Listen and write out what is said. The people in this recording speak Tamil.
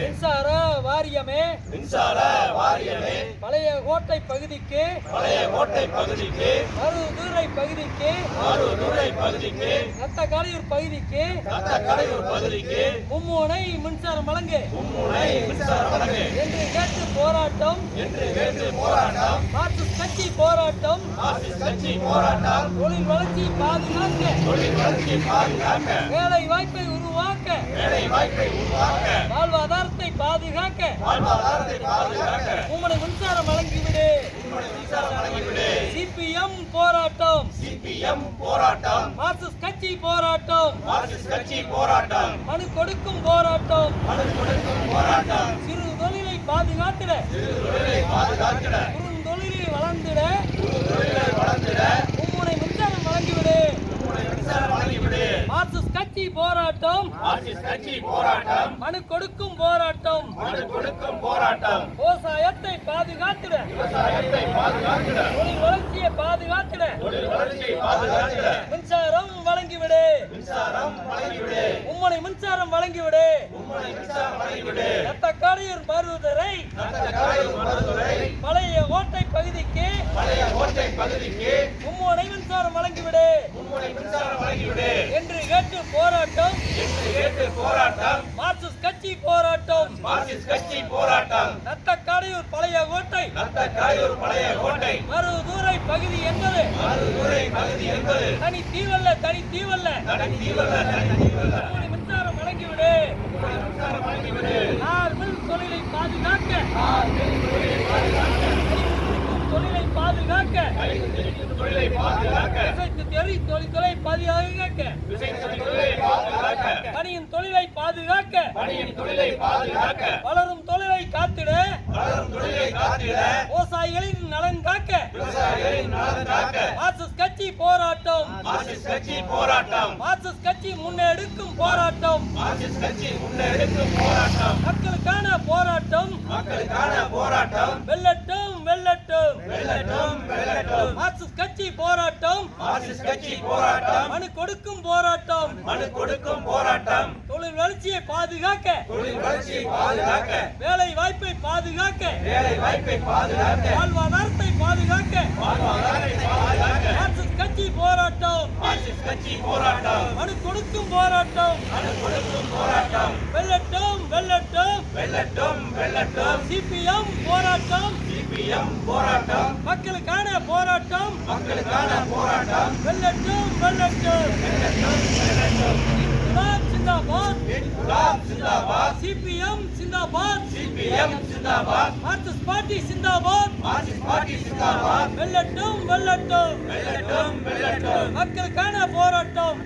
மின்சார வாரியமே பழைய கோட்டை பகுதிக்கு மருதுரை பகுதிக்கு நத்தக்காளையூர் பகுதிக்கு மும்முனை மின்சாரம் வழங்கு என்று கேட்டு போராட்டம் மார்க்சிஸ்ட் கட்சி போராட்டம் தொழில் வளர்ச்சி பாதுகாக்க வேலை வாய்ப்பை உருவாக்க வாழ்வாதாரத்தை பாதுகாக்க உம்முனை மின்சாரம் வழங்கிவிடு. சிபிஎம் போராட்டம் மார்க்சிஸ்ட் கட்சி போராட்டம் மனு கொடுக்கும் போராட்டம் சிறு தொழிலை பாதுகாத்திட குறுந்தொழிலை வளர்ந்திட உம்முனை மின்சாரம் வழங்கிவிடு. மார்க்சிஸ்ட் கட்சி போராட்டம் மனு கொடுக்கும் போராட்டம் விவசாயத்தை பாதுகாத்திட தொழில் வளர்ச்சியை பாதுகாத்திட மின்சாரம் வழங்கிவிடு. உம்முனை மின்சாரம் வழங்கிவிடு. நத்தக்காளையூர் மருதுரை பழைய கோட்டை பகுதிக்கு உம்முனை மின்சாரம் வழங்கிவிடு என்று கேட்டு போராட்டம் மார்க்சிஸ்ட் கட்சி போராட்டம் நத்தக்காளையூர் பழைய கோட்டை மருதுரை பகுதி என்பது தனி தீவல்ல மின்சாரம் வழங்கிவிடு. மின் தொழிலை பாதுகாக்க தொழிலை பாதுகாக்க பணியின் தொழிலை பாதுகாக்க வளரும் தொழிலை காத்திட விவசாயிகளின் நலன் காக்க மார்க்சிஸ்ட் கட்சி போராட்டம் மார்க்சிஸ்ட் கட்சி முன்னெடுக்கும் போராட்டம் மக்களுக்கான போராட்டம் வெல்லட்டும் மார்க்சிஸ்ட் கட்சி போராட்டம் மனு கொடுக்கும் போராட்டம் தொழில் வளர்ச்சியை பாதுகாக்க வேலை வாய்ப்பை பாதுகாக்க வாழ்வாதாரத்தை பாதுகாக்க மார்க்சிஸ்ட் கட்சி போராட்டம் மனு கொடுக்கும் போராட்டம் வெல்லட்டும் சிபிஎம் போராட்டம் மக்களுக்கான போராட்டம் வெல்லட்டும் zindabad CPM zindabad Marxist party zindabad வெல்லட்டும் மக்களுக்கான போராட்டம்